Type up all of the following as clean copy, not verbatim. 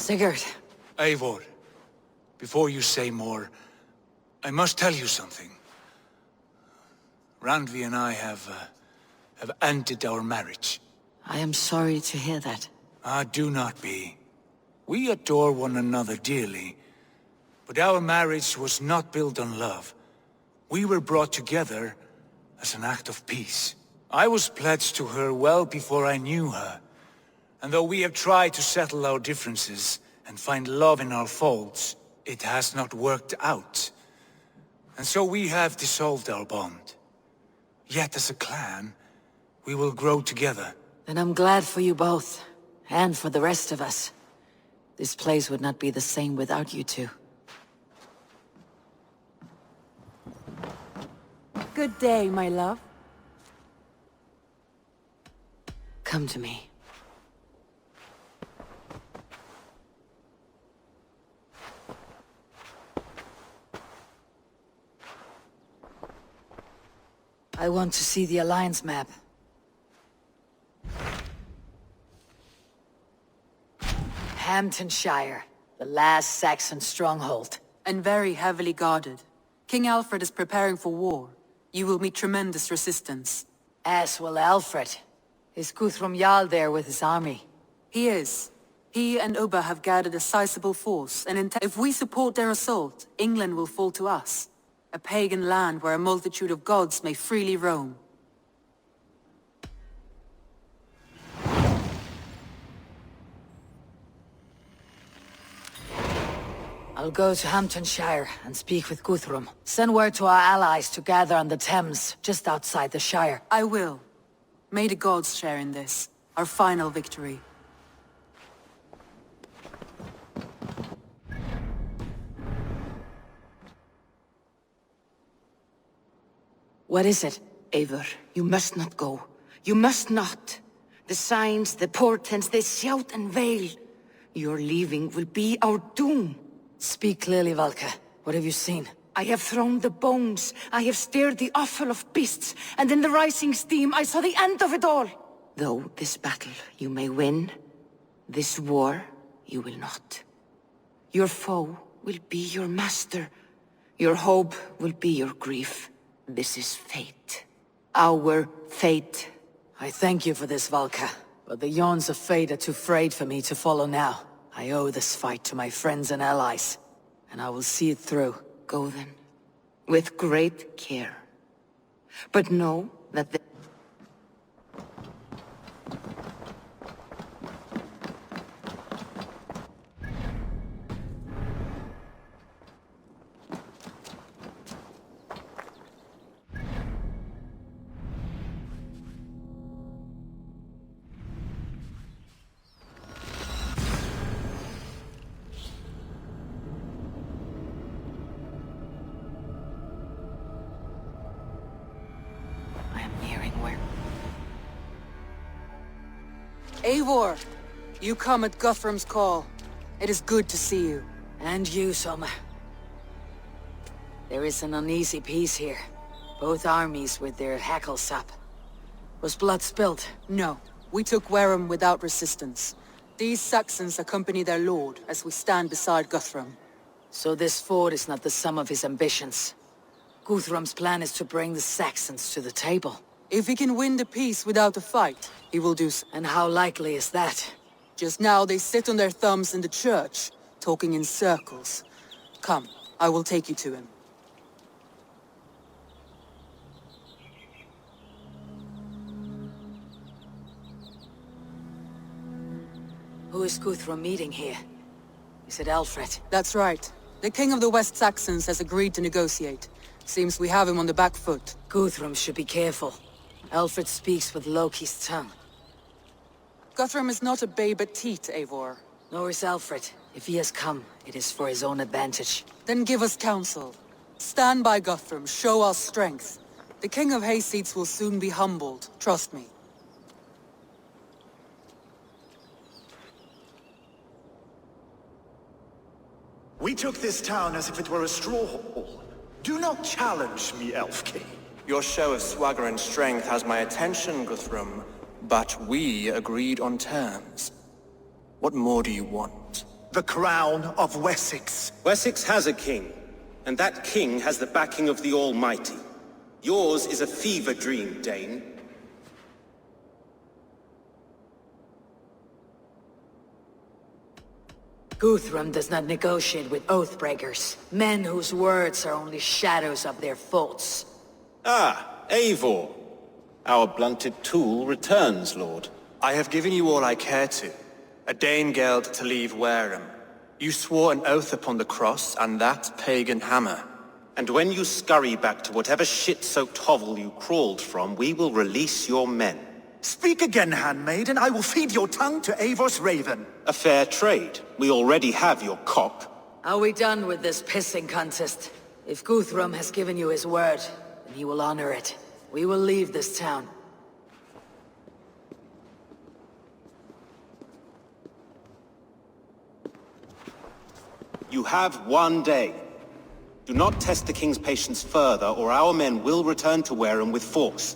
Sigurd. Eivor, before you say more, I must tell you something. Randvi and I have ended our marriage. I am sorry to hear that. Ah, do not be. We adore one another dearly, but our marriage was not built on love. We were brought together as an act of peace. I was pledged to her well before I knew her, and though we have tried to settle our differences and find love in our faults, it has not worked out. And so we have dissolved our bond. Yet as a clan, we will grow together. Then I'm glad for you both, and for the rest of us. This place would not be the same without you two. Good day, my love. Come to me. I want to see the Alliance map. Hamptonshire, the last Saxon stronghold. And very heavily guarded. King Alfred is preparing for war. You will meet tremendous resistance. As will Alfred. Is Guthrum Jarl there with his army? He is. He and Ubba have gathered a sizable force, and if we support their assault, England will fall to us. A pagan land where a multitude of gods may freely roam. I'll go to Hamptonshire and speak with Guthrum. Send word to our allies to gather on the Thames, just outside the Shire. I will. May the gods share in this, our final victory. What is it? Eivor, you must not go. You must not. The signs, the portents, they shout and wail. Your leaving will be our doom. Speak clearly, Valka. What have you seen? I have thrown the bones. I have stirred the offal of beasts. And in the rising steam, I saw the end of it all. Though this battle you may win, this war you will not. Your foe will be your master. Your hope will be your grief. This is fate. Our fate. I thank you for this, Valka. But the yawns of fate are too frayed for me to follow now. I owe this fight to my friends and allies, and I will see it through. Go then, with great care. But know that the... Eivor! You come at Guthrum's call. It is good to see you. And you, Soma. There is an uneasy peace here. Both armies with their hackles up. Was blood spilled? No. We took Wareham without resistance. These Saxons accompany their lord as we stand beside Guthrum. So this fort is not the sum of his ambitions. Guthrum's plan is to bring the Saxons to the table. If he can win the peace without a fight, he will do so. And how likely is that? Just now they sit on their thumbs in the church, talking in circles. Come, I will take you to him. Who is Guthrum meeting here? Is it Alfred? That's right. The king of the West Saxons has agreed to negotiate. Seems we have him on the back foot. Guthrum should be careful. Alfred speaks with Loki's tongue. Guthrum is not a babe at teat, Eivor. Nor is Alfred. If he has come, it is for his own advantage. Then give us counsel. Stand by Guthrum, show our strength. The king of Hayseeds will soon be humbled, trust me. We took this town as if it were a straw hall. Do not challenge me, Elf King. Your show of swagger and strength has my attention, Guthrum, but we agreed on terms. What more do you want? The crown of Wessex. Wessex has a king, and that king has the backing of the Almighty. Yours is a fever dream, Dane. Guthrum does not negotiate with oathbreakers, men whose words are only shadows of their faults. Ah, Eivor. Our blunted tool returns, Lord. I have given you all I care to. A Danegeld to leave Wareham. You swore an oath upon the cross, and that pagan hammer. And when you scurry back to whatever shit-soaked hovel you crawled from, we will release your men. Speak again, handmaid, and I will feed your tongue to Eivor's raven. A fair trade. We already have your cock. Are we done with this pissing contest? If Guthrum has given you his word, then he will honor it. We will leave this town. You have 1 day. Do not test the king's patience further, or our men will return to Wareham with force.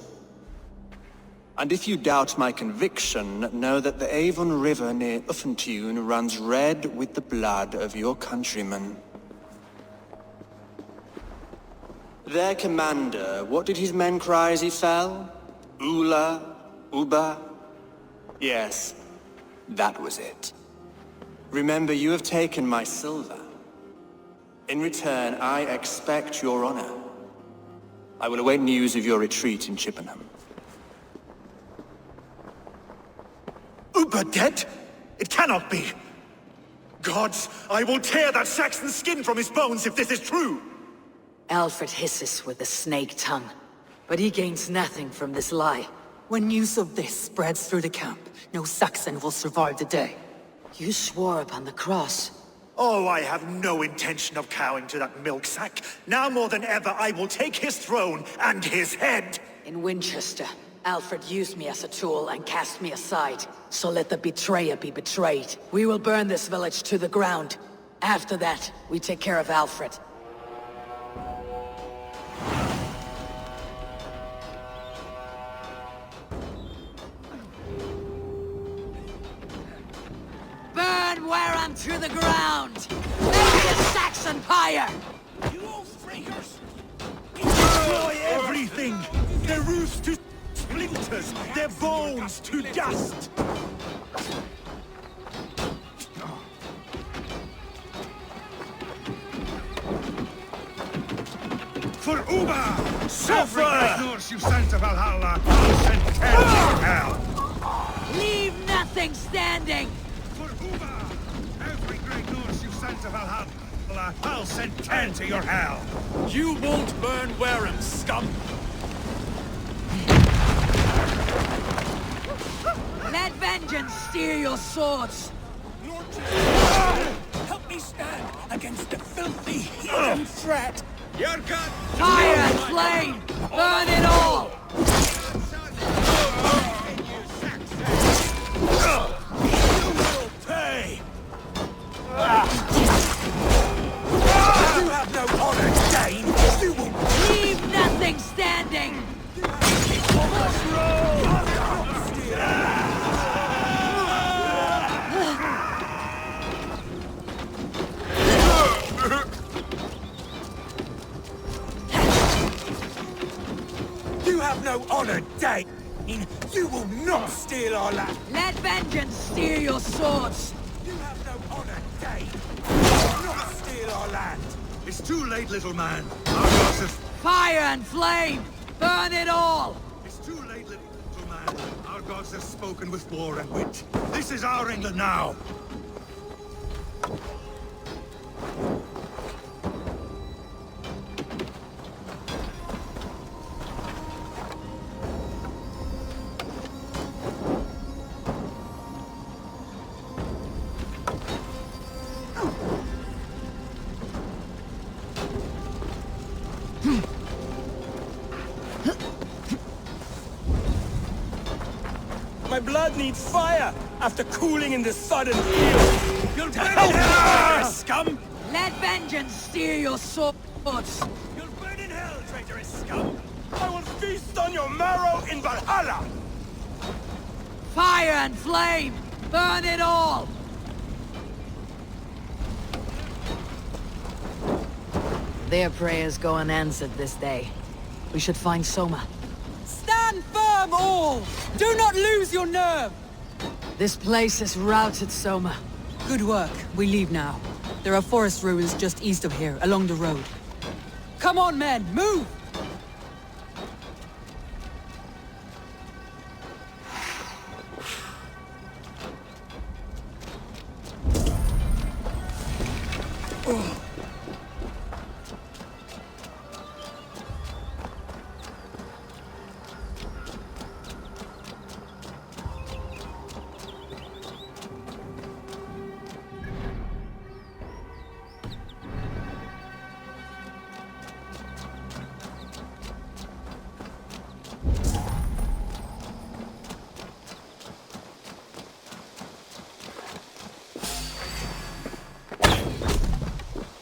And if you doubt my conviction, know that the Avon River near Uffentune runs red with the blood of your countrymen. Their commander, what did his men cry as he fell? Ula? Uba? Yes, that was it. Remember, you have taken my silver. In return, I expect your honor. I will await news of your retreat in Chippenham. Uber dead? It cannot be. Gods, I will tear that Saxon's skin from his bones if this is true. Alfred hisses with a snake tongue, but he gains nothing from this lie. When news of this spreads through the camp, no Saxon will survive the day. You swore upon the cross. Oh, I have no intention of cowing to that milk sack. Now more than ever, I will take his throne and his head. In Winchester, Alfred used me as a tool and cast me aside. So let the betrayer be betrayed. We will burn this village to the ground. After that, we take care of Alfred. Burn Wareham to the ground! Make it Saxon pyre! You oathbreakers! Destroy everything! Their roofs to splinters, their bones to dust! For Uba! Suffer! Every Norse you sent to Valhalla, I'll send 10 to hell! Leave nothing standing! For Uba! Every great Norse you sent to Valhalla, I'll send 10 to your hell! You won't burn Wareham, scum! Let vengeance steer your swords! Help me stand against the filthy heathen threat! Fire and flame! Burn it all! Pay! You have no honor, Dane! You will Leave nothing standing! You have no honor, Dane! You will not steal our land! Let vengeance steer your swords! You have no honor, Dane! You will not steal our land! It's too late, little man. Our gods have... Fire and flame! Burn it all! It's too late, little man. Our gods have spoken with war and wit. This is our England now. My blood needs fire after cooling in this sudden field. You'll burn in hell, traitorous scum! Let vengeance steer your swords! You'll burn in hell, traitorous scum! I will feast on your marrow in Valhalla! Fire and flame! Burn it all! Their prayers go unanswered this day. We should find Soma. Stand firm, all! Do not lose your nerve! This place is routed, Soma. Good work. We leave now. There are forest ruins just east of here, along the road. Come on, men! Move!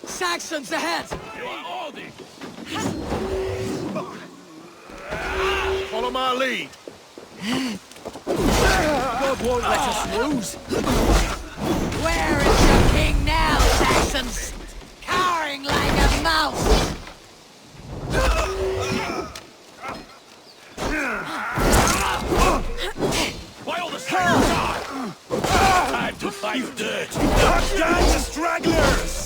Saxons ahead! Follow my lead. God won't let us lose. Where is your king now, Saxons? Cowering like a mouse! Why all the time? Time to fight dirt. Cut down the stragglers!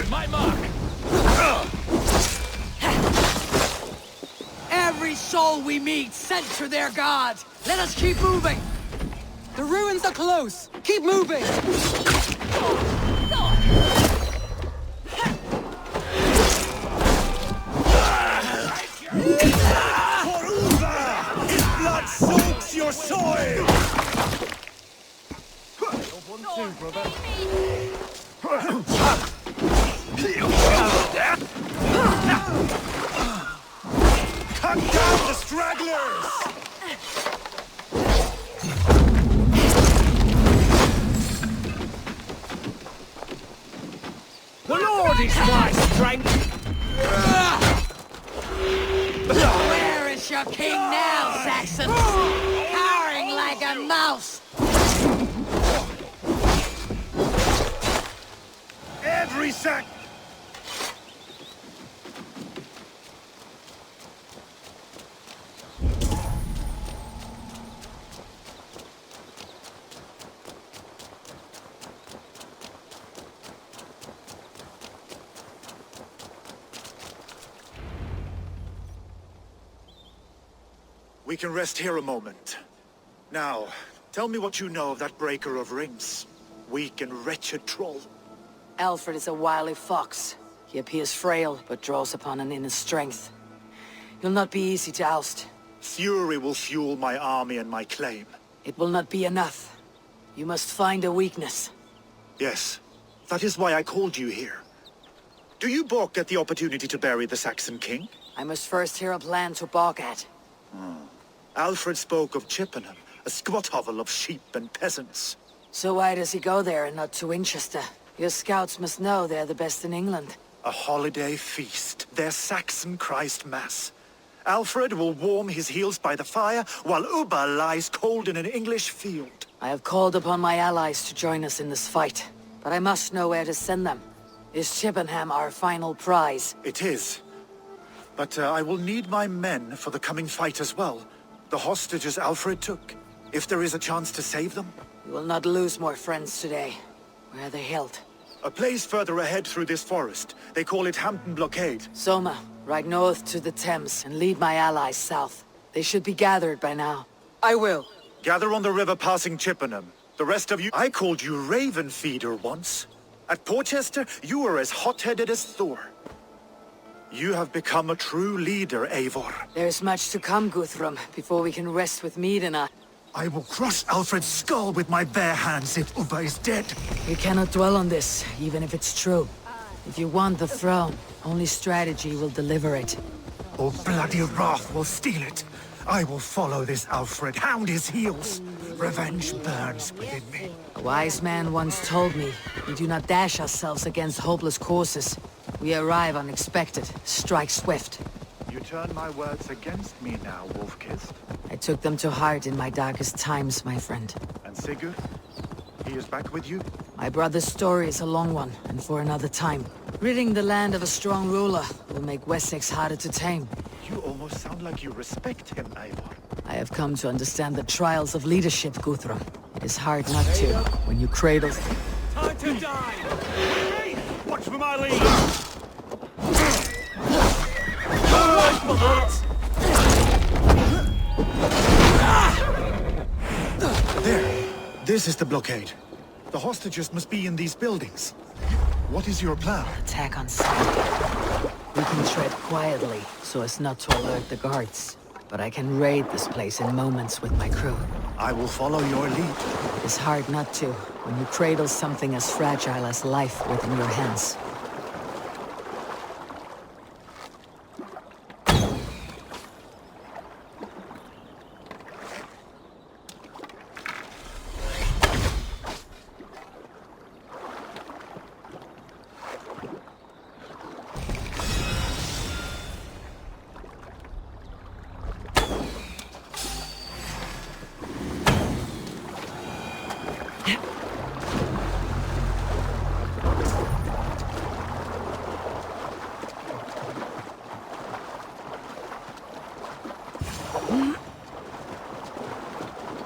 My mark. Every soul we meet sent to their god. Let us keep moving. The ruins are close! Keep moving! For Uva! His blood soaks your soil! Cut down the stragglers! The Lord is my strength. Where is your king now, Saxons? Cowering like a mouse. Every sack! We can rest here a moment. Now, tell me what you know of that breaker of rings. Weak and wretched troll. Alfred is a wily fox. He appears frail, but draws upon an inner strength. He'll not be easy to oust. Fury will fuel my army and my claim. It will not be enough. You must find a weakness. Yes, that is why I called you here. Do you balk at the opportunity to bury the Saxon king? I must first hear a plan to balk at. Alfred spoke of Chippenham, a squat hovel of sheep and peasants. So why does he go there and not to Winchester? Your scouts must know they're the best in England. A holiday feast, their Saxon Christ Mass. Alfred will warm his heels by the fire, while Ubba lies cold in an English field. I have called upon my allies to join us in this fight, but I must know where to send them. Is Chippenham our final prize? It is. But I will need my men for the coming fight as well. The hostages Alfred took. If there is a chance to save them. We will not lose more friends today. Where are they held? A place further ahead through this forest. They call it Hampton Blockade. Soma, ride north to the Thames and lead my allies south. They should be gathered by now. I will. Gather on the river passing Chippenham. The rest of you... I called you Raven Feeder once. At Porchester, you were as hot-headed as Thor. You have become a true leader, Eivor. There's much to come, Guthrum, before we can rest with mead and I will crush Alfred's skull with my bare hands if Ubba is dead. We cannot dwell on this, even if it's true. If you want the throne, only strategy will deliver it. Or bloody wrath will steal it. I will follow this Alfred, hound his heels. Revenge burns within me. A wise man once told me, we do not dash ourselves against hopeless courses. We arrive unexpected, strike swift. You turn my words against me now, Wolf-Kissed. I took them to heart in my darkest times, my friend. And Sigurd? He is back with you? My brother's story is a long one, and for another time. Ridding the land of a strong ruler will make Wessex harder to tame. You almost sound like you respect him, Eivor. I have come to understand the trials of leadership, Guthrum. It is hard not to, when you cradle... Time to die! Hey, watch for my lead! There! This is the blockade. The hostages must be in these buildings. What is your plan? Attack on sight. We can tread quietly, so as not to alert the guards. But I can raid this place in moments with my crew. I will follow your lead. It is hard not to, when you cradle something as fragile as life within your hands.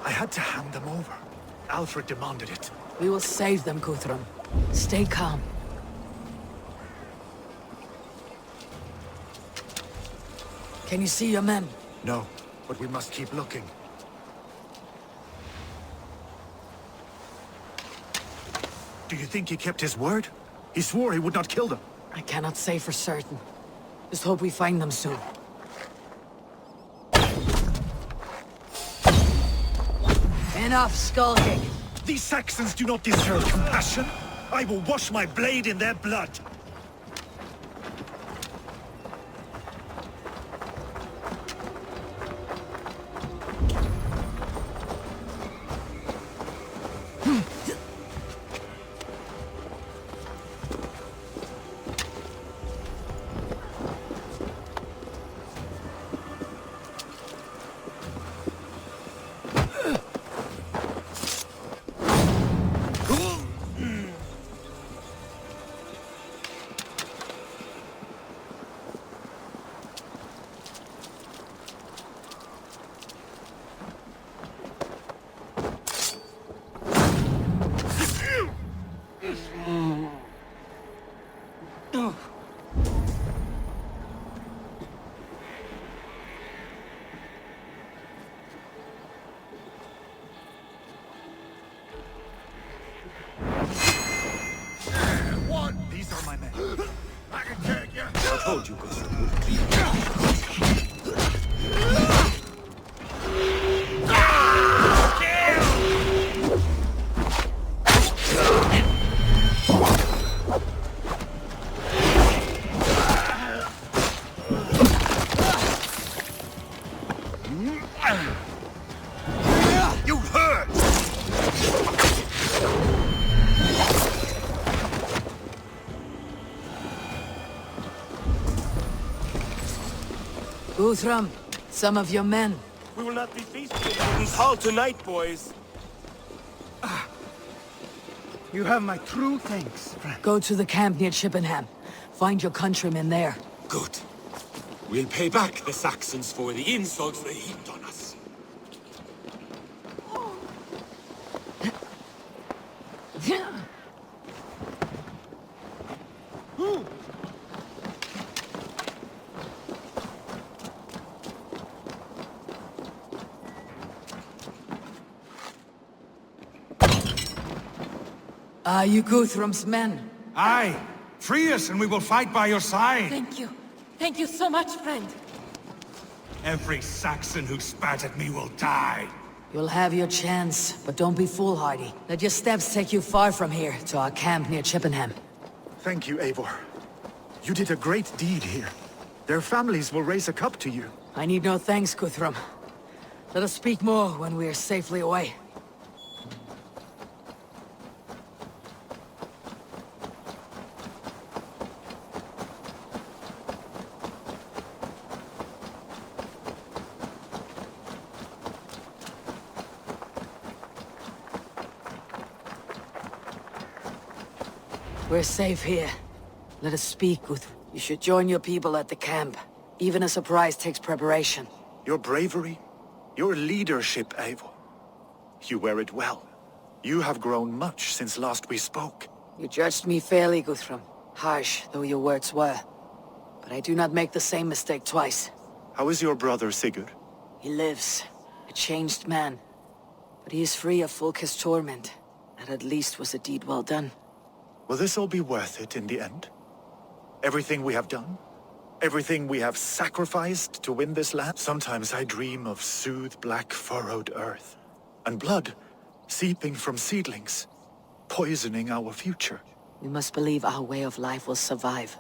I had to hand them over. Alfred demanded it. We will save them, Guthrum. Stay calm. Can you see your men? No, but we must keep looking. Do you think he kept his word? He swore he would not kill them. I cannot say for certain. Just hope we find them soon. Enough skulking! These Saxons do not deserve compassion. I will wash my blade in their blood. These are my men. I can take you. I told you, You hurt! Guthrum, some of your men. We will not be feasting in this hall tonight, boys. You have my true thanks, friend. Go to the camp near Chippenham. Find your countrymen there. Good. We'll pay back the Saxons for the insults they heaped on us. Are you Guthrum's men? Aye! Free us and we will fight by your side! Thank you. Thank you so much, friend. Every Saxon who spat at me will die! You'll have your chance, but don't be foolhardy. Let your steps take you far from here, to our camp near Chippenham. Thank you, Eivor. You did a great deed here. Their families will raise a cup to you. I need no thanks, Guthrum. Let us speak more when we are safely away. We're safe here. Let us speak, Guthrum. You should join your people at the camp. Even a surprise takes preparation. Your bravery, your leadership, Eivor. You wear it well. You have grown much since last we spoke. You judged me fairly, Guthrum. Harsh though your words were. But I do not make the same mistake twice. How is your brother, Sigurd? He lives, a changed man. But he is free of Fulke's torment. That at least was a deed well done. Will this all be worth it in the end? Everything we have done? Everything we have sacrificed to win this land? Sometimes I dream of soothed black furrowed earth. And blood seeping from seedlings, poisoning our future. We must believe our way of life will survive.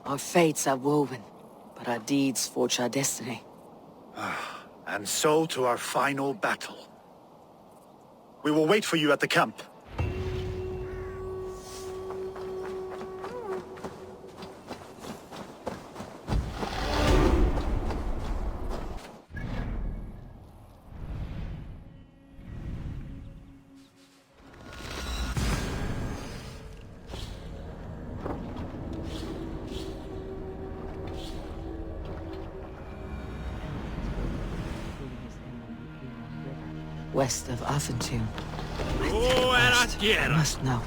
Our fates are woven, but our deeds forge our destiny. And so to our final battle. We will wait for you at the camp. West of Affentum. Oh, I must know.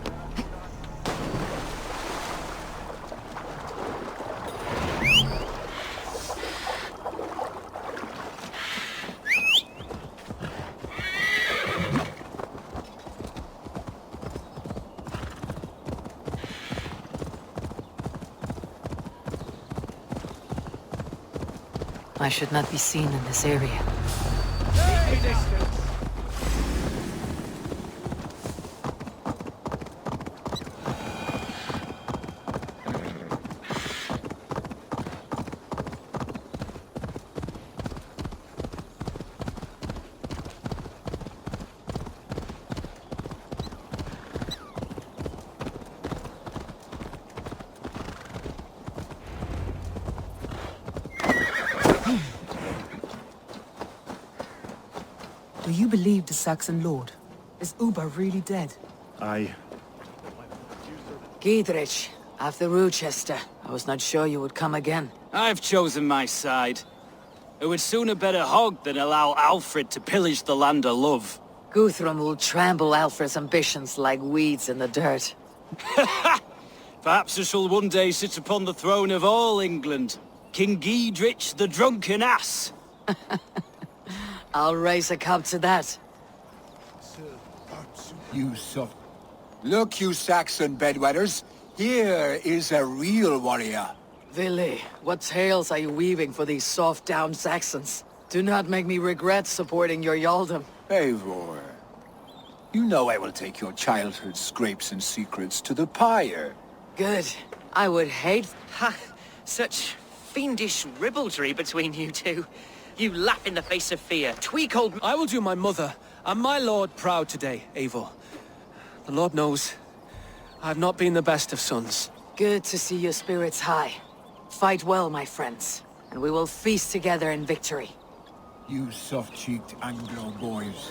I should not be seen in this area. Do you believe the Saxon lord? Is Uba really dead? Giedrich, after Rochester. I was not sure you would come again. I've chosen my side. I would sooner bet a hog than allow Alfred to pillage the land of love. Guthrum will trample Alfred's ambitions like weeds in the dirt. Perhaps I shall one day sit upon the throne of all England. King Giedrich the drunken ass. I'll raise a cup to that. You soft... Look, you Saxon bedwetters. Here is a real warrior. Willi, what tales are you weaving for these soft-down Saxons? Do not make me regret supporting your Yaldum. Eivor, you know I will take your childhood scrapes and secrets to the pyre. Good. I would hate... Ha! Such fiendish ribaldry between you two. You laugh in the face of fear. Tweak old... I will do my mother and my lord proud today, Eivor. The Lord knows, I've not been the best of sons. Good to see your spirits high. Fight well, my friends, and we will feast together in victory. You soft-cheeked Anglo boys.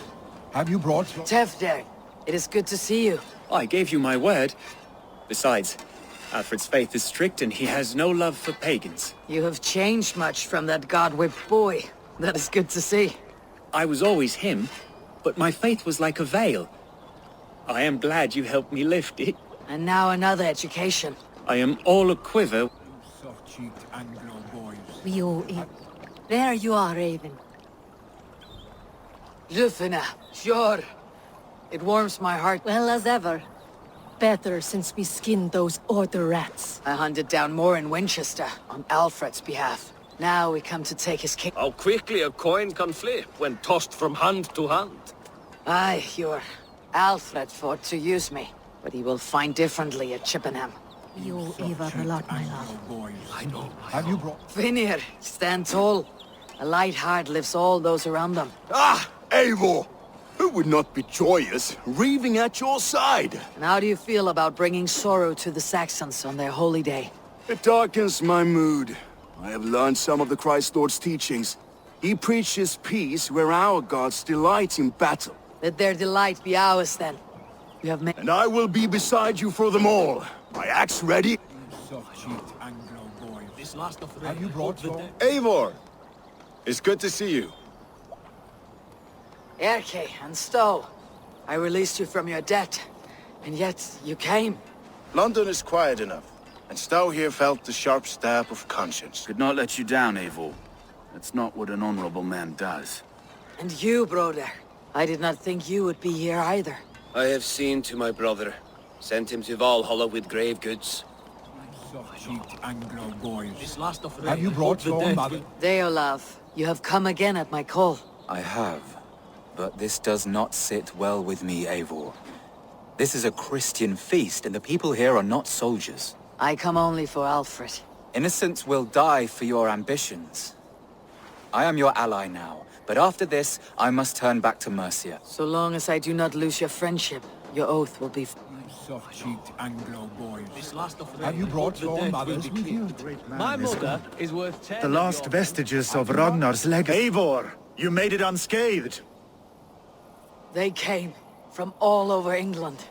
Have you brought... Tefder, it is good to see you. I gave you my word. Besides, Alfred's faith is strict and he has no love for pagans. You have changed much from that god-whipped boy. That is good to see. I was always him, but my faith was like a veil. I am glad you helped me lift it. And now another education. I am all a quiver. Soft-cheeked Anglo boys. There you are, Raven. Lufina, sure. It warms my heart. Well as ever. Better since we skinned those Order rats. I hunted down more in Winchester, on Alfred's behalf. Now we come to take his king. How quickly a coin can flip when tossed from hand to hand. Aye, your Alfred fought to use me, but he will find differently at Chippenham. You Ivar a lot, my love. Boys. I know. Have you brought... Vinir, stand tall. A light heart lifts all those around them. Ah, Eivor! Who would not be joyous, raving at your side? And how do you feel about bringing sorrow to the Saxons on their holy day? It darkens my mood. I have learned some of the Christ Lord's teachings. He preaches peace where our gods delight in battle. Let their delight be ours then. You have made... And I will be beside you for them all. My axe ready? Soft-cheeked Anglo boy. This last of Have you brought for? Eivor! It's good to see you. Erke and Stowe, I released you from your debt, and yet you came. London is quiet enough, and Stowe here felt the sharp stab of conscience. Could not let you down, Eivor. That's not what an honorable man does. And you, brother. I did not think you would be here either. I have seen to my brother. Sent him to Valhalla with grave goods. Soft-cheeked Anglo boys. This last of Have you brought for mother? Deolav, you have come again at my call. I have. But this does not sit well with me, Eivor. This is a Christian feast, and the people here are not soldiers. I come only for Alfred. Innocents will die for your ambitions. I am your ally now, but after this, I must turn back to Mercia. So long as I do not lose your friendship, your oath will be... Soft-cheeked Anglo boys. This last of Have you brought your mothers with you? My mother is worth 10. The last vestiges of Ragnar's legacy. Eivor, you made it unscathed. They came from all over England.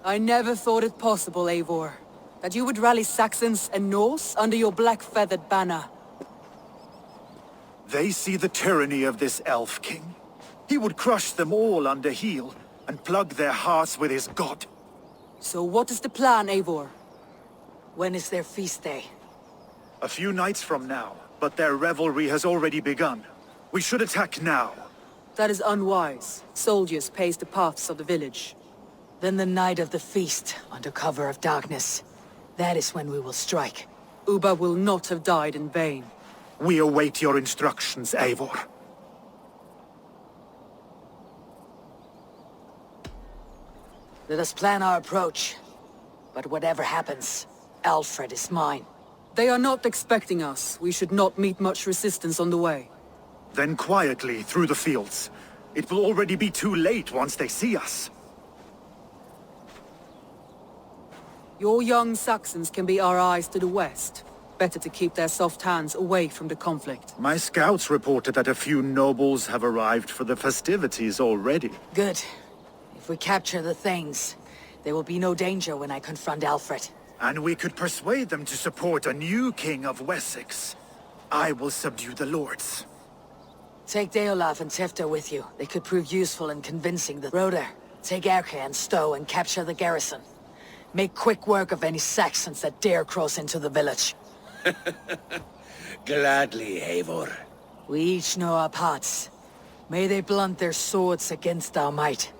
I never thought it possible, Eivor, that you would rally Saxons and Norse under your black-feathered banner. They see the tyranny of this elf king. He would crush them all under heel and plug their hearts with his god. So what is the plan, Eivor? When is their feast day? A few nights from now, but their revelry has already begun. We should attack now. That is unwise. Soldiers pace the paths of the village. Then the night of the feast, under cover of darkness. That is when we will strike. Ubba will not have died in vain. We await your instructions, Eivor. Let us plan our approach. But whatever happens, Alfred is mine. They are not expecting us. We should not meet much resistance on the way. Then quietly through the fields. It will already be too late once they see us. Your young Saxons can be our eyes to the west. Better to keep their soft hands away from the conflict. My scouts reported that a few nobles have arrived for the festivities already. Good. If we capture the Thanes, there will be no danger when I confront Alfred. And we could persuade them to support a new king of Wessex. I will subdue the lords. Take Deolav and Tefta with you. They could prove useful in convincing the... Roder, take Erke and Stowe and capture the garrison. Make quick work of any Saxons that dare cross into the village. Gladly, Eivor. We each know our parts. May they blunt their swords against our might.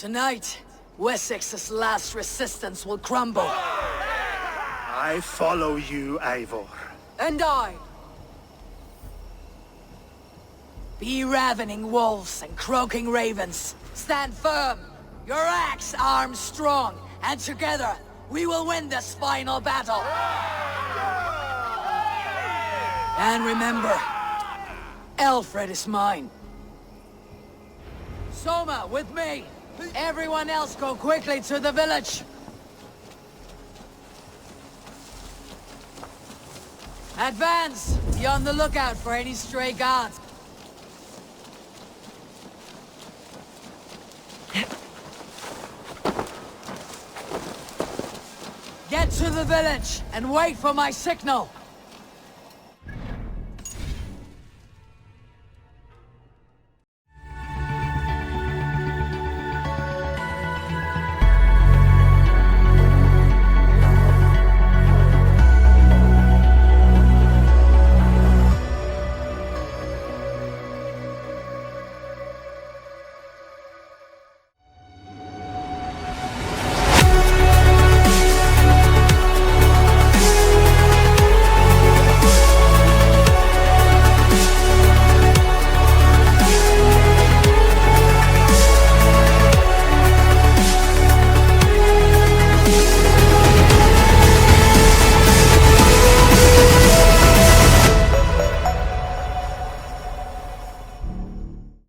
Tonight, Wessex's last resistance will crumble. I follow you, Eivor. And I! Be ravening wolves and croaking ravens. Stand firm, your axe arms strong, and together, we will win this final battle. And remember, Alfred is mine. Soma, with me! Everyone else go quickly to the village! Advance! Be on the lookout for any stray guards. Get to the village and wait for my signal!